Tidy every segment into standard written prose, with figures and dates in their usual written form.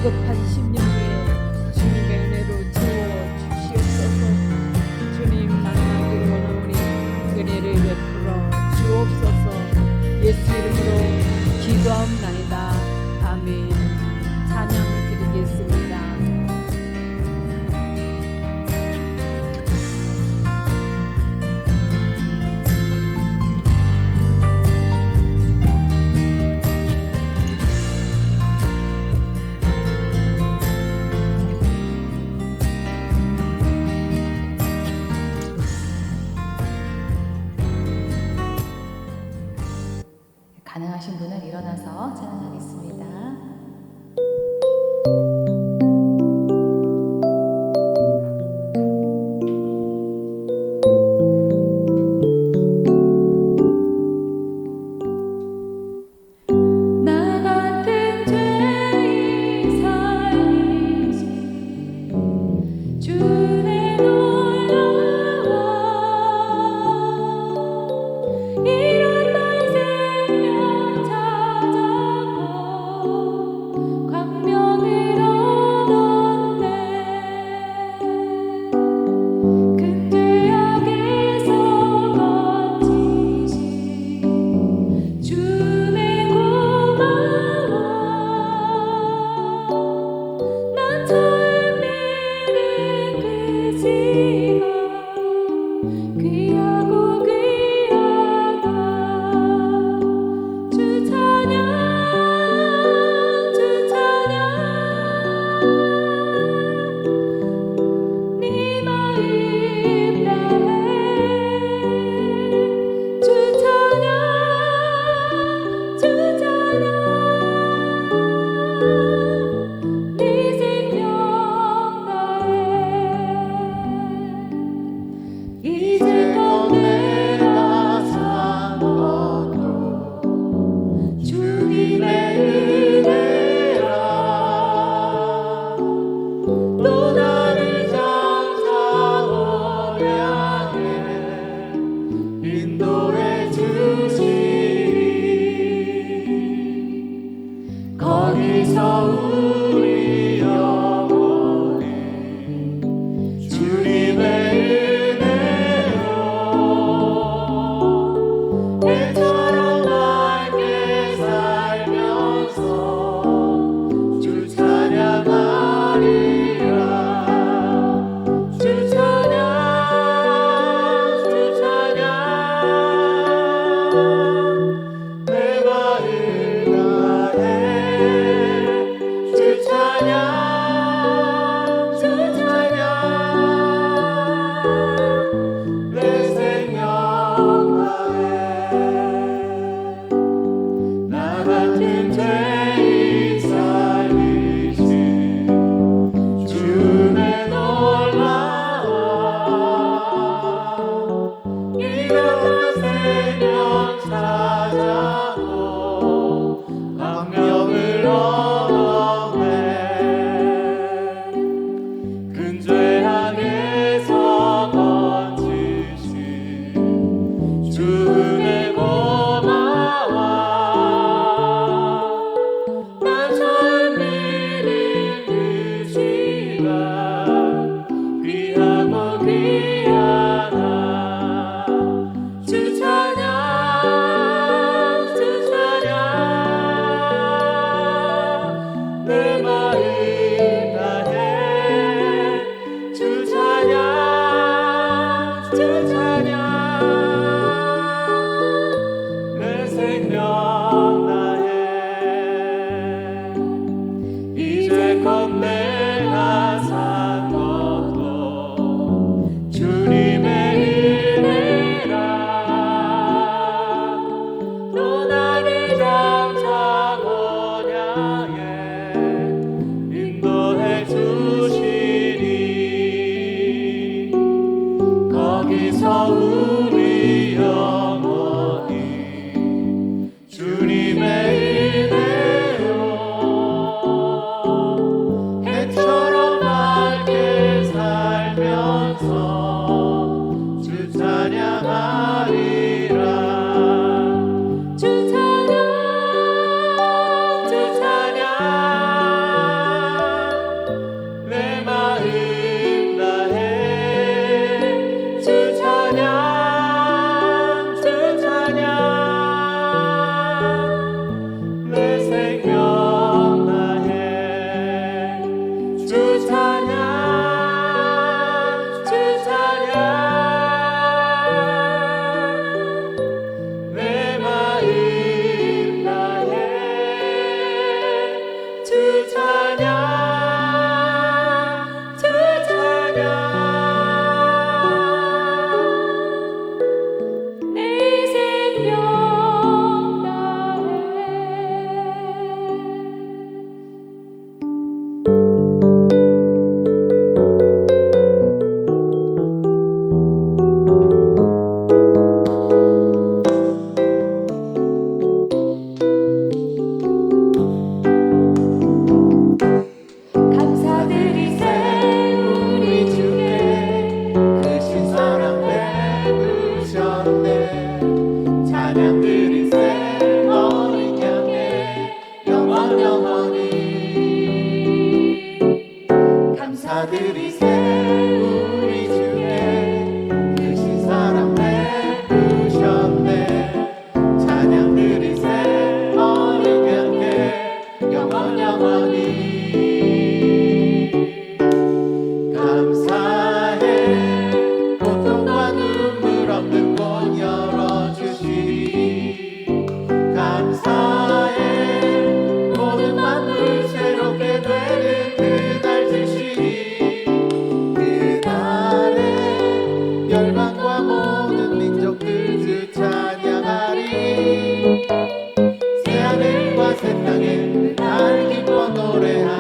비겁한 심령에 주님의 은혜로 채워 주시옵소서. 주님 만나기를 원하오니 은혜를 베풀어 주옵소서. 예수 이름으로 기도하옵나이다. 아멘. 찬양 드리겠습니다. 가능하신 분은 일어나서 찬양하겠습니다. 나 같은 죄인 살리시 주의 놀라워 잃었던 생명 찾았고 광명을 얻었네. 큰 죄악에서 건지신 주의 고마워. 난 처음 믿은 그 시간 귀하고 귀하다. 주 찬양 주 찬양 네 마음 다해 주 찬양 주 찬양 네 생명 다해. 이제껏 내가 산 것도 주님의 은혜라. 또 나를 장차 언약에 인도해 주시리. 거기서 우리 영혼이 주님의 은혜로 해처럼 맑게 살면서 주 찬양하리라. 주 찬양 주 찬양 내 마음 다해 주 찬양 주 찬양 내 생명 다해. 나 같은 죄인 살리신 주의 놀라워 잃었던 생명 찾았고 광명을 얻었네. 큰 죄악에서 건지신 주의 고마워. 난 처음 믿은 그 시간 귀하고 귀하다. 주 찬양 주 찬양 내 마음 다해 주 찬양 주 찬양 내 생명 다해. 이제껏 내가 산 것도 주님의 은혜라. 또 나를 장차 언약에 인도해 주시리. 거기서 우리 영혼이 주님의 은혜로 해처럼 영원히 감사드리세 우리 주께 크신 사랑 베푸셨네 찬양 드리세 어린 양께 영원히 감사해 고통과 눈물 없는 곳 열어주시리 감사해 모든 만물 새롭게 되는 그날 주시리 그날에 열방과 모든 민족들 주 찬양하리 새하늘과 새 땅에 날 기뻐 노래하리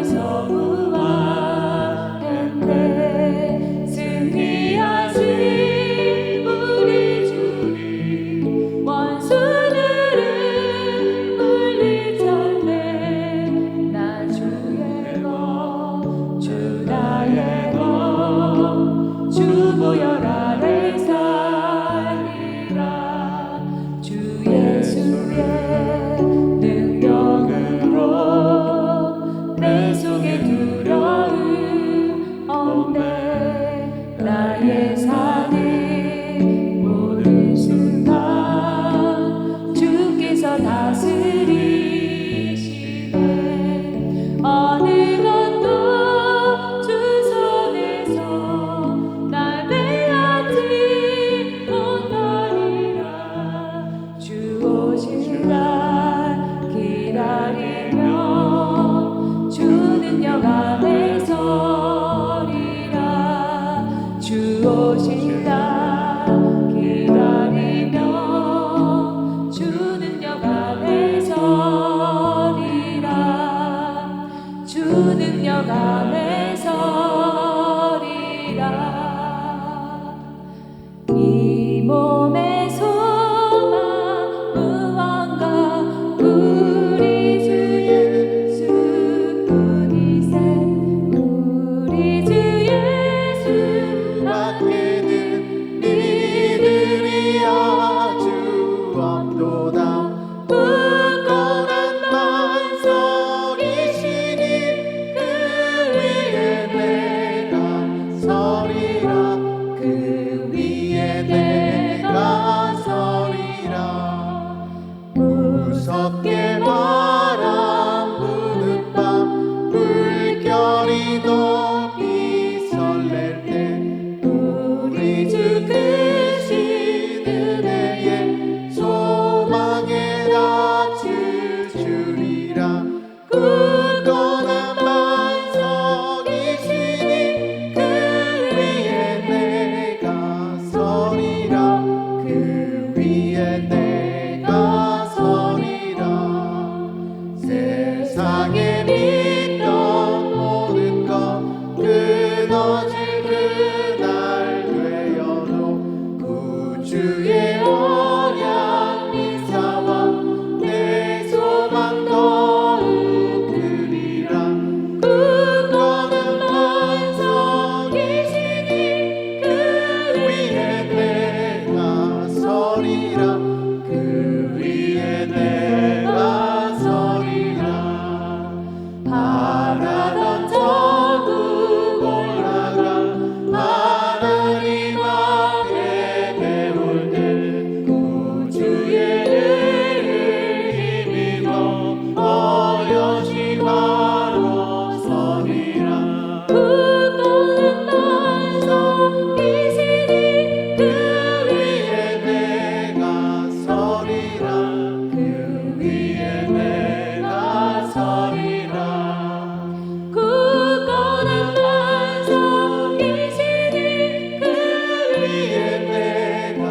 땅에서 구하는데 승리하신 우리 주님 원수들을 물리쳤네. 나 주의 것 주 나의 것 주 보혈 아래 살리라. 주 예수의 능력으로 내 속에 두려움 없네. 나의 삶의 모든 순간 주께서 다스리시네. 어느 것도 주 손에서 날 빼앗지 못하리라. 주 오실 날 기다리며 주 능력 안에 서리라. 주 오실 날 기다리며 주 능력 안에 서리라. 주 능력 안에 서리라. 이 몸의 소망 무언가 우리 주 예수뿐이세. 우리 주 예수 밖에는 믿으리야 주 없도다. 굳건한 반석이시니 그 위에 내가 서리라. 그 위에 내가 서리라. 무섭게 바람 부는 밤 물결이 높이 설렐 때 우리 주 크신 은혜에 소망에 닫혀주리라. 굳건한 반석이시니 그 위에 내가 서리라. 그 위에 내가 서리라. 세상에 믿던 모든 것 끊어질 그날 되어도 구주의 언약 미사와 내 소망 더욱 크리라. 굳건한 반석이시니 그 위에 내가 서리라. 그 위에 내가 서리라. 바라던 천국 올라가 하나님 앞에 배울 때 구주의 은혜를 힘입어 어여시 바로 서리라. 굳건한 반석이시니 그 위에 내가 서리라. 그 위에 내가 서리라. 굳건한 반석이시니 그 위에 내가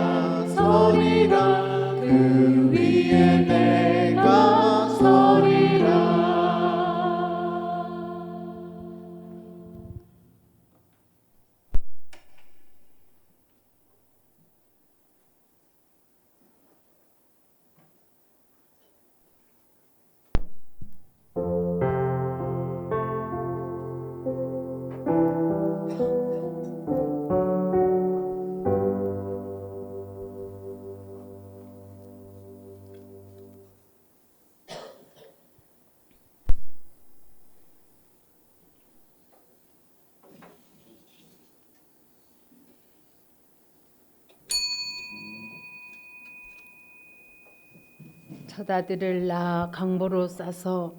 서리라. 그 위에 내가 서리라. 젖아들을 낳아 강보로 싸서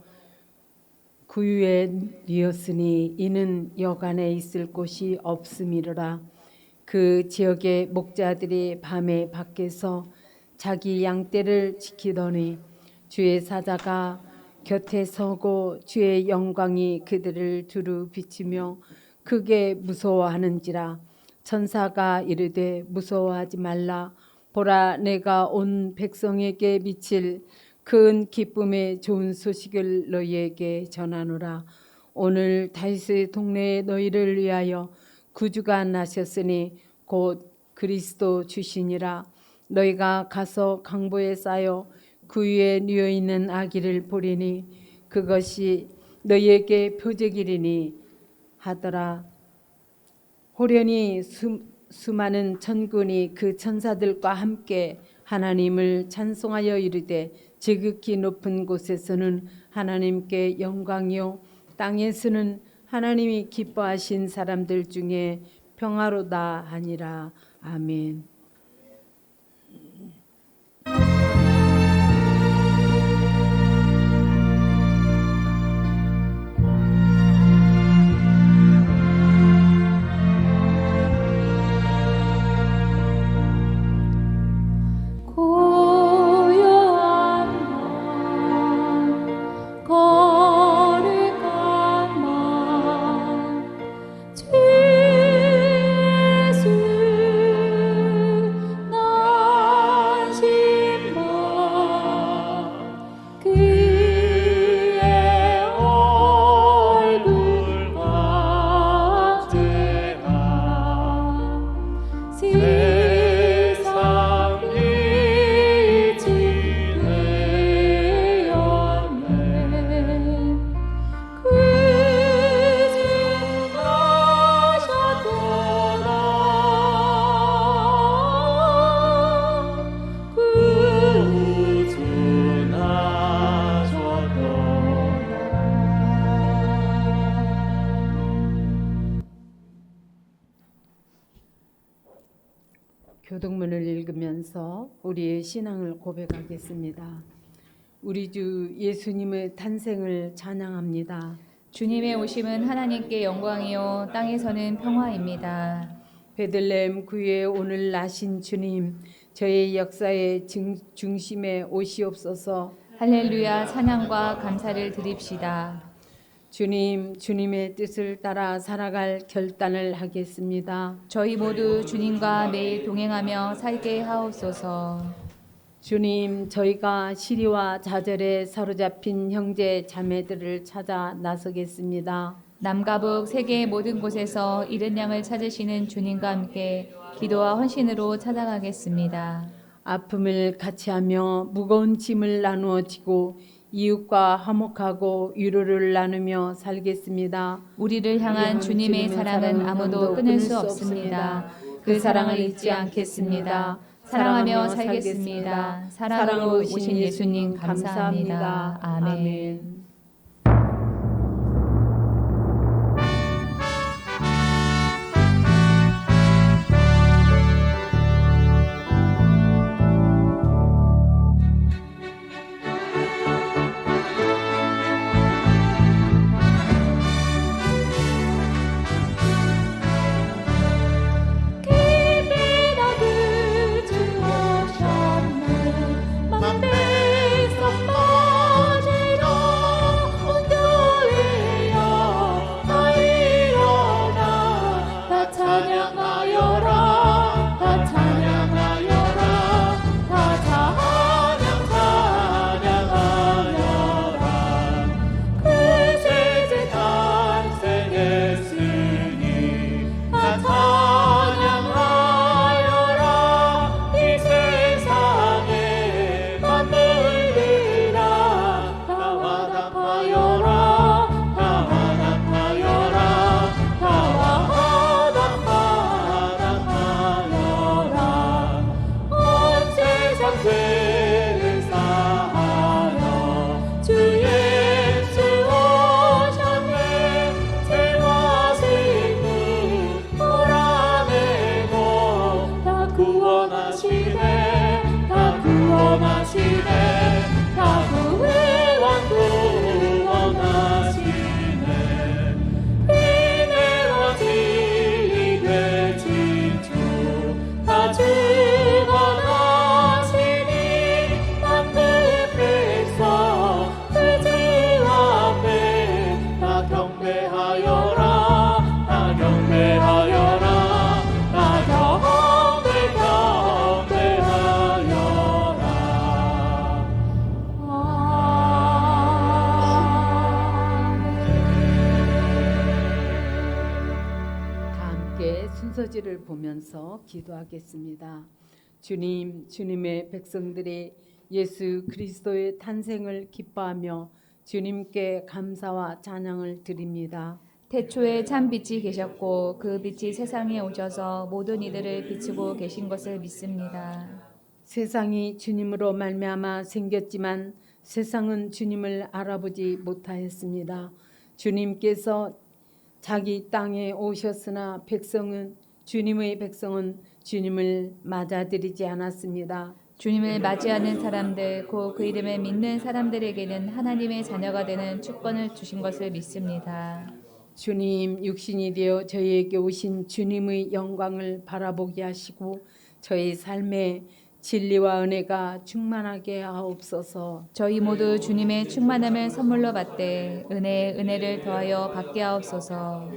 구유에 뉘었으니 이는 여간에 있을 곳이 없음이로라. 그 지역의 목자들이 밤에 밖에서 자기 양떼를 지키더니 주의 사자가 곁에 서고 주의 영광이 그들을 두루 비치며 크게 무서워하는지라. 천사가 이르되 무서워하지 말라. 보라, 내가 온 백성에게 미칠 큰 기쁨의 좋은 소식을 너희에게 전하노라. 오늘 다윗의 동네에 너희를 위하여 구주가 나셨으니 곧 그리스도 주시니라. 너희가 가서 강보에 쌓여 그 위에 누워 있는 아기를 보리니 그것이 너희에게 표적이리니 하더라. 호련히 수많은 천군이 그 천사들과 함께 하나님을 찬송하여 이르되 지극히 높은 곳에서는 하나님께 영광이요 땅에서는 하나님이 기뻐하신 사람들 중에 평화로다 하니라. 아멘. 고요한 밤 거룩한 맘 주 예수 난신 밤 그의 얼굴 확제함 세상이 지내었네 교독문을 읽으면서 우리의 신앙을 고백하겠습니다. 우리 주 예수님의 탄생을 찬양합니다. 주님의 오심은 하나님께 영광이요 땅에서는 평화입니다. 베들레헴 구유에 오늘 나신 주님, 저의 역사의 중심에 오시옵소서. 할렐루야 찬양과 감사를 드립시다. 주님, 주님의 뜻을 따라 살아갈 결단을 하겠습니다. 저희 모두 주님과 매일 동행하며 살게 하옵소서. 주님, 저희가 시리와 좌절에 사로잡힌 형제 자매들을 찾아 나서겠습니다. 남과 북 세계의 모든 곳에서 잃은 양을 찾으시는 주님과 함께 기도와 헌신으로 찾아가겠습니다. 아픔을 같이 하며 무거운 짐을 나누어 지고 이웃과 화목하고 위로를 나누며 살겠습니다. 우리를 향한 주님의 사랑은 아무도 끊을 수 없습니다. 그 사랑을 잊지 않겠습니다. 사랑하며 살겠습니다. 사랑으로 오신 예수님 감사합니다. 아멘. 만백성 맞으러 함께 순서지를 보면서 기도하겠습니다. 주님, 주님의 백성들이 예수 그리스도의 탄생을 기뻐하며 주님께 감사와 찬양을 드립니다. 태초에 참 빛이 계셨고 그 빛이 세상에 오셔서 모든 이들을 비추고 계신 것을 믿습니다. 세상이 주님으로 말미암아 생겼지만 세상은 주님을 알아보지 못하였습니다. 주님께서 자기 땅에 오셨으나 주님의 백성은 주님을 맞아들이지 않았습니다. 주님을 맞이하는 사람들, 곧 그 이름을 믿는 사람들에게는 하나님의 자녀가 되는 축권을 주신 것을 믿습니다. 주님 육신이 되어 저희에게 오신 주님의 영광을 바라보게 하시고 저희 삶에 진리와 은혜가 충만하게 하옵소서. 저희 모두 주님의 충만함을 선물로 받되 은혜에 은혜를 더하여 받게 하옵소서.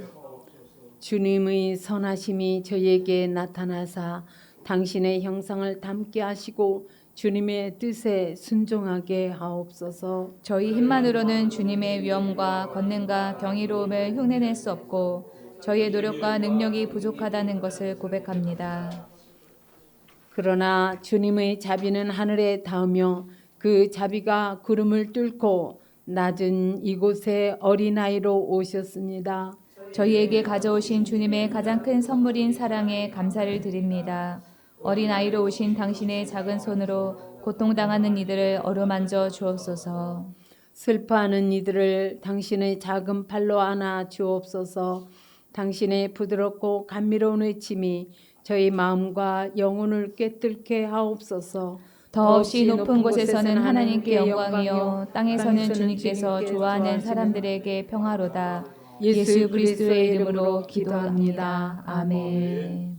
주님의 선하심이 저희에게 나타나사 당신의 형상을 닮게 하시고 주님의 뜻에 순종하게 하옵소서. 저희 힘만으로는 주님의 위엄과 권능과 경이로움을 흉내낼 수 없고 저희의 노력과 능력이 부족하다는 것을 고백합니다. 그러나 주님의 자비는 하늘에 닿으며 그 자비가 구름을 뚫고 낮은 이곳에 어린아이로 오셨습니다. 저희에게 가져오신 주님의 가장 큰 선물인 사랑에 감사를 드립니다. 어린아이로 오신 당신의 작은 손으로 고통당하는 이들을 어루만져 주옵소서. 슬퍼하는 이들을 당신의 작은 팔로 안아 주옵소서. 당신의 부드럽고 감미로운 외침이 저희 마음과 영혼을 꿰뚫게 하옵소서. 더없이 높은 곳에서는 하나님께 영광이요 땅에서는 주님께서 좋아하는 사람들에게 평화로다. 예수 그리스도의 이름으로 기도합니다. 아멘.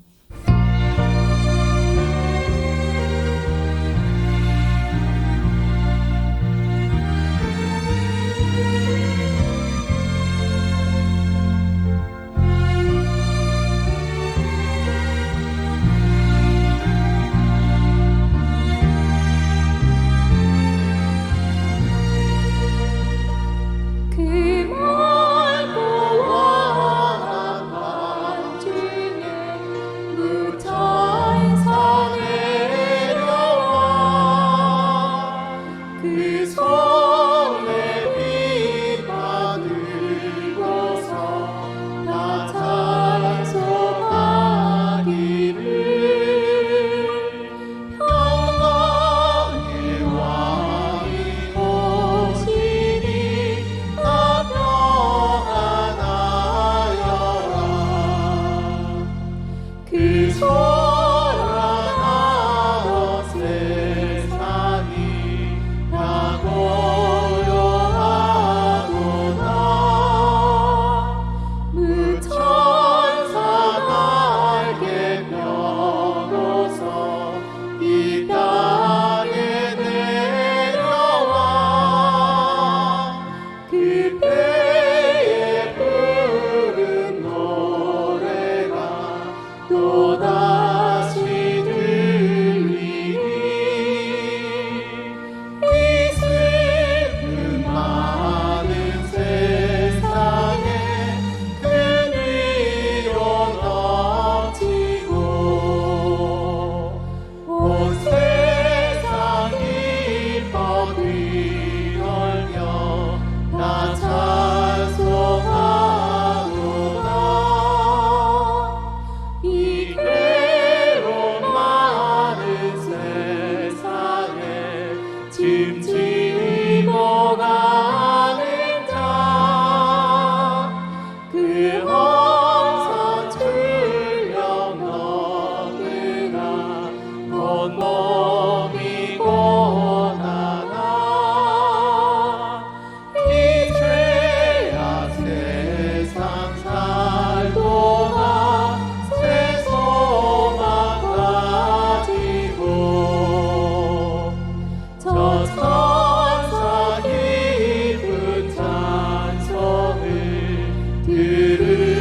들으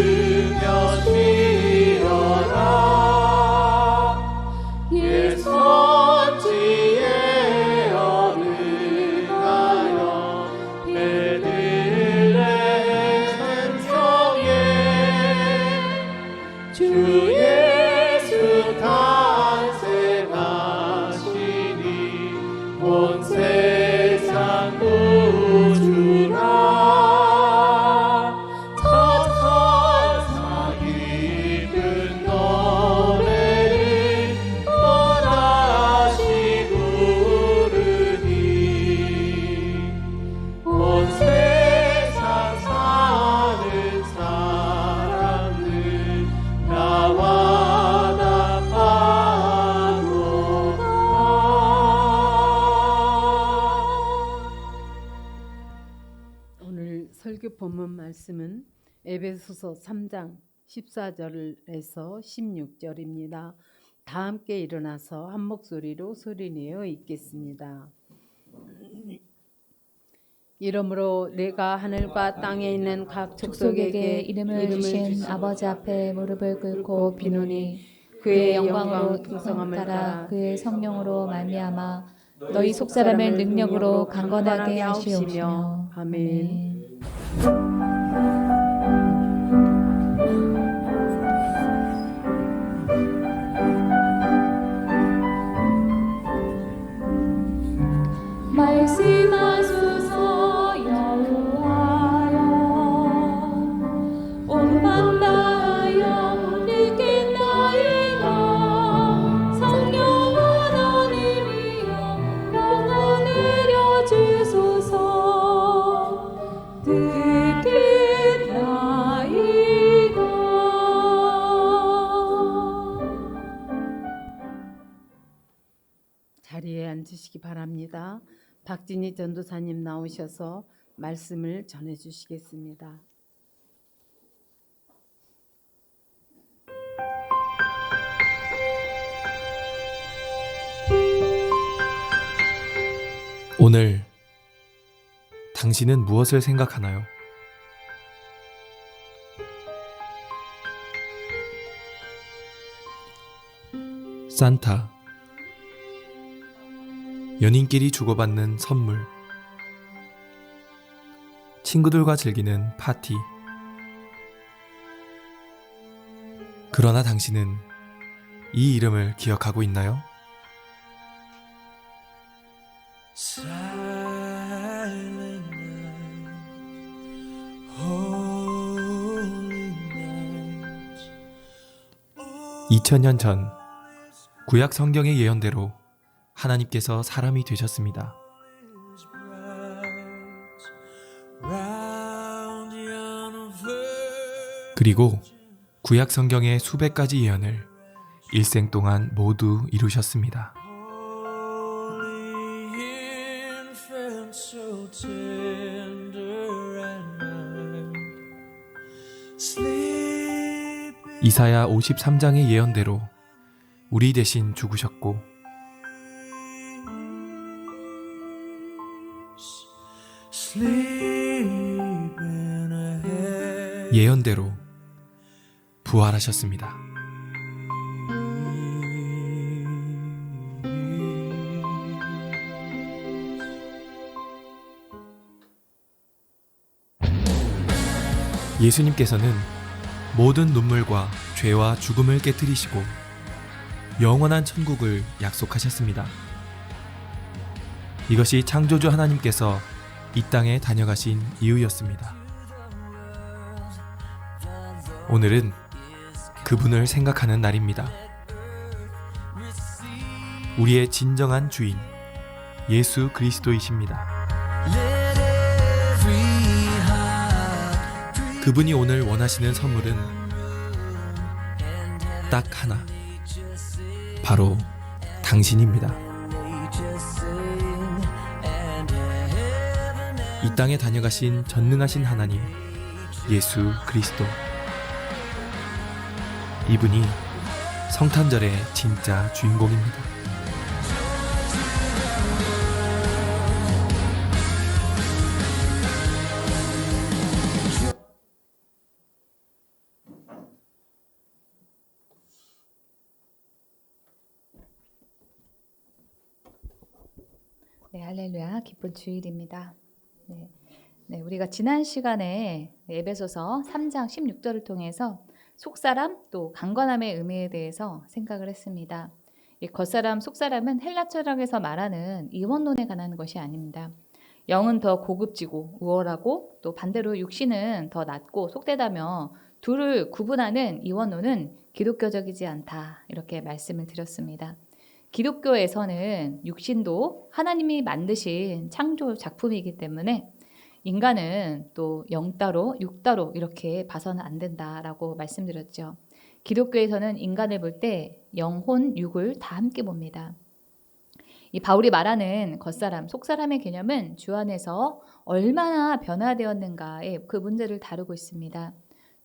에베소서 3장 14절에서 16절입니다. 다 함께 일어나서 한 목소리로 소리내어 읽겠습니다. 이러므로 내가 하늘과 땅에 있는 각 족속에게 족속에게 이름을 주신 아버지 앞에 무릎을 꿇고 비노니 그의 그의 영광으로 풍성함을 따라 그의 성령으로 말미암아 너희 속사람을 능력으로 강건하게 하시옵시며. 아멘. 말씀하소서 여호와여 온만 다하여 읽겠나이다. 성령 하나님이여 명을 내려주소서. 듣겠나이다. 자리에 앉으시기 바랍니다. 박진희 전도사님 나오셔서 말씀을 전해 주시겠습니다. 오늘 당신은 무엇을 생각하나요? 산타, 연인끼리 주고받는 선물, 친구들과 즐기는 파티. 그러나 당신은 이 이름을 기억하고 있나요? Silent night, holy night. 2000년 전 구약 성경의 예언대로 하나님께서 사람이 되셨습니다. Round yon 그리고 구약 성경의 수백 가지 예언을 일생 동안 모두 이루셨습니다. holy infant, so tender and mild, sleep 이사야 53장의 예언대로 우리 대신 죽으셨고 sleep in a head. 예언대로 부활하셨습니다. 예수님께서는 모든 눈물과 죄와 죽음을 깨뜨리시고 영원한 천국을 약속하셨습니다. 이것이 창조주 하나님께서 이 땅에 다녀가신 이유였습니다. 오늘은 그분을 생각하는 날입니다. 우리의 진정한 주인 예수 그리스도이십니다. 그분이 오늘 원하시는 선물은 딱 하나, 바로 당신입니다. 이 땅에 다녀가신 전능하신 하나님 예수 그리스도, 이분이 성탄절의 진짜 주인공입니다. 네, 할렐루야. 기쁜 주일입니다. 네, 우리가 지난 시간에 에베소서 3장 16절을 통해서 속사람 또 강건함의 의미에 대해서 생각을 했습니다. 이 겉사람, 속사람은 헬라 철학에서 말하는 이원론에 관한 것이 아닙니다. 영은 더 고급지고 우월하고 또 반대로 육신은 더 낮고 속되다며 둘을 구분하는 이원론은 기독교적이지 않다, 이렇게 말씀을 드렸습니다. 기독교에서는 육신도 하나님이 만드신 창조 작품이기 때문에 인간은 또 영 따로 육 따로 이렇게 봐서는 안 된다라고 말씀드렸죠. 기독교에서는 인간을 볼 때 영혼, 육을 다 함께 봅니다. 이 바울이 말하는 겉사람, 속사람의 개념은 주 안에서 얼마나 변화되었는가의 그 문제를 다루고 있습니다.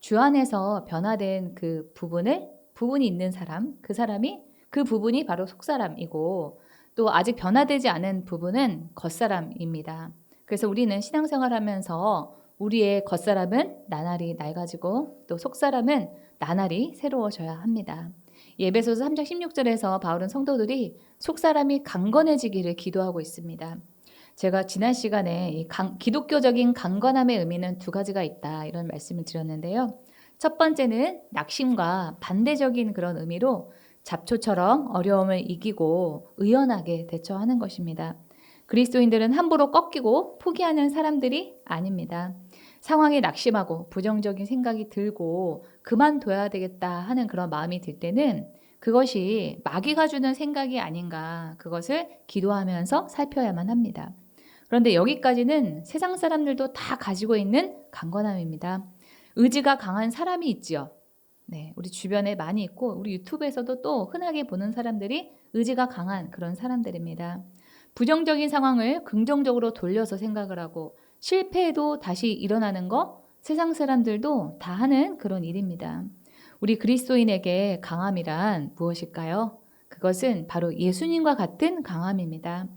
주 안에서 변화된 그 부분이 있는 사람, 그 사람이 그 부분이 바로 속사람이고 또 아직 변화되지 않은 부분은 겉사람입니다. 그래서 우리는 신앙생활하면서 우리의 겉사람은 나날이 낡아지고 또 속사람은 나날이 새로워져야 합니다. 에베소서 3장 16절에서 바울은 성도들이 속사람이 강건해지기를 기도하고 있습니다. 제가 지난 시간에 이 기독교적인 강건함의 의미는 두 가지가 있다 이런 말씀을 드렸는데요. 첫 번째는 낙심과 반대적인 그런 의미로 잡초처럼 어려움을 이기고 의연하게 대처하는 것입니다. 그리스도인들은 함부로 꺾이고 포기하는 사람들이 아닙니다. 상황에 낙심하고 부정적인 생각이 들고 그만둬야 되겠다 하는 그런 마음이 들 때는 그것이 마귀가 주는 생각이 아닌가 그것을 기도하면서 살펴야만 합니다. 그런데 여기까지는 세상 사람들도 다 가지고 있는 강건함입니다. 의지가 강한 사람이 있지요. 네, 우리 주변에 많이 있고 우리 유튜브에서도 또 흔하게 보는 사람들이 의지가 강한 그런 사람들입니다. 부정적인 상황을 긍정적으로 돌려서 생각을 하고 실패해도 다시 일어나는 거 세상 사람들도 다 하는 그런 일입니다. 우리 그리스도인에게 강함이란 무엇일까요? 그것은 바로 예수님과 같은 강함입니다.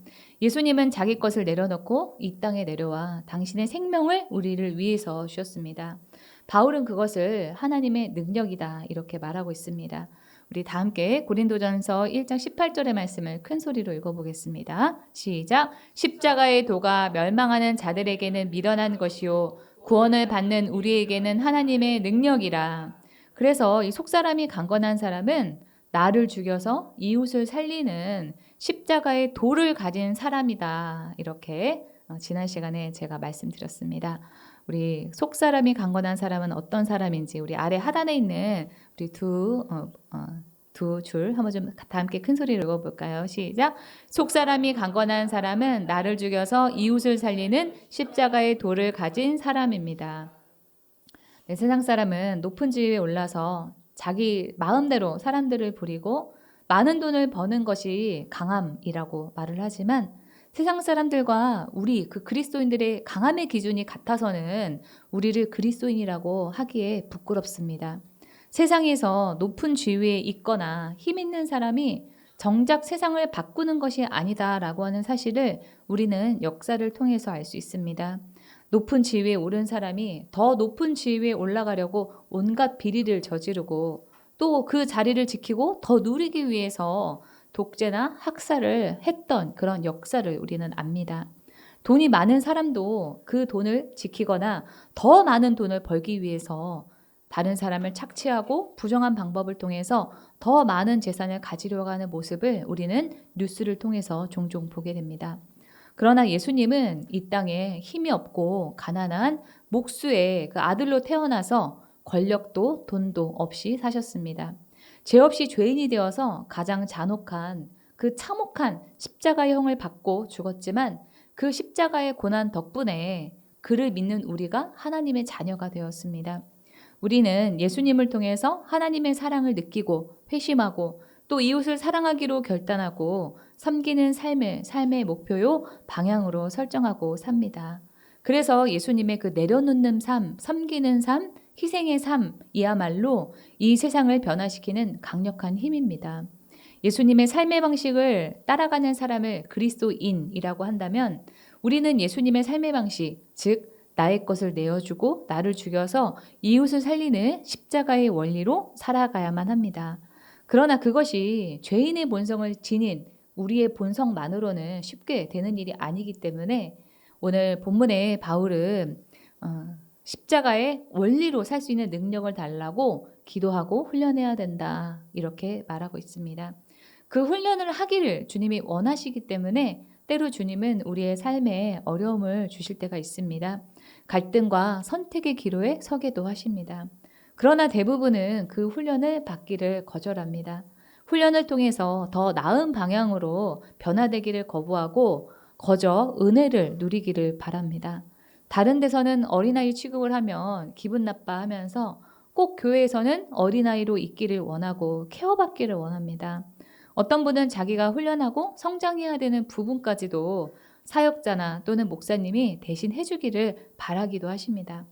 예수님은 자기 것을 내려놓고 이 땅에 내려와 당신의 생명을 우리를 위해서 주셨습니다. 바울은 그것을 하나님의 능력이다 이렇게 말하고 있습니다. 우리 다 함께 고린도전서 1장 18절의 말씀을 큰 소리로 읽어보겠습니다. 시작. 십자가의 도가 멸망하는 자들에게는 미련한 것이요 구원을 받는 우리에게는 하나님의 능력이라. 그래서 이 속사람이 강건한 사람은 나를 죽여서 이웃을 살리는 십자가의 도를 가진 사람이다. 이렇게 지난 시간에 제가 말씀드렸습니다. 우리 속사람이 강건한 사람은 어떤 사람인지 우리 아래 하단에 있는 우리 두 줄 한번 좀 다 함께 큰 소리로 읽어볼까요? 시작. 속사람이 강건한 사람은 나를 죽여서 이웃을 살리는 십자가의 도를 가진 사람입니다. 네, 세상 사람은 높은 지위에 올라서 자기 마음대로 사람들을 부리고 많은 돈을 버는 것이 강함이라고 말을 하지만 세상 사람들과 우리 그 그리스도인들의 강함의 기준이 같아서는 우리를 그리스도인이라고 하기에 부끄럽습니다. 세상에서 높은 지위에 있거나 힘 있는 사람이 정작 세상을 바꾸는 것이 아니다라고 하는 사실을 우리는 역사를 통해서 알 수 있습니다. 높은 지위에 오른 사람이 더 높은 지위에 올라가려고 온갖 비리를 저지르고 또 그 자리를 지키고 더 누리기 위해서 독재나 학살을 했던 그런 역사를 우리는 압니다. 돈이 많은 사람도 그 돈을 지키거나 더 많은 돈을 벌기 위해서 다른 사람을 착취하고 부정한 방법을 통해서 더 많은 재산을 가지려고 하는 모습을 우리는 뉴스를 통해서 종종 보게 됩니다. 그러나 예수님은 이 땅에 힘이 없고 가난한 목수의 그 아들로 태어나서 권력도 돈도 없이 사셨습니다. 죄 없이 죄인이 되어서 가장 잔혹한 그 참혹한 십자가의 형을 받고 죽었지만 그 십자가의 고난 덕분에 그를 믿는 우리가 하나님의 자녀가 되었습니다. 우리는 예수님을 통해서 하나님의 사랑을 느끼고 회심하고 또 이웃을 사랑하기로 결단하고 섬기는 삶의 목표요 방향으로 설정하고 삽니다. 그래서 예수님의 그 내려놓는 삶, 섬기는 삶, 희생의 삶이야말로 이 세상을 변화시키는 강력한 힘입니다. 예수님의 삶의 방식을 따라가는 사람을 그리스도인이라고 한다면 우리는 예수님의 삶의 방식, 즉 나의 것을 내어주고 나를 죽여서 이웃을 살리는 십자가의 원리로 살아가야만 합니다. 그러나 그것이 죄인의 본성을 지닌 우리의 본성만으로는 쉽게 되는 일이 아니기 때문에 오늘 본문에 바울은 십자가의 원리로 살 수 있는 능력을 달라고 기도하고 훈련해야 된다 이렇게 말하고 있습니다. 그 훈련을 하기를 주님이 원하시기 때문에 때로 주님은 우리의 삶에 어려움을 주실 때가 있습니다. 갈등과 선택의 기로에 서게도 하십니다. 그러나 대부분은 그 훈련을 받기를 거절합니다. 훈련을 통해서 더 나은 방향으로 변화되기를 거부하고 거저 은혜를 누리기를 바랍니다. 다른 데서는 어린아이 취급을 하면 기분 나빠하면서 꼭 교회에서는 어린아이로 있기를 원하고 케어받기를 원합니다. 어떤 분은 자기가 훈련하고 성장해야 되는 부분까지도 사역자나 또는 목사님이 대신 해주기를 바라기도 하십니다.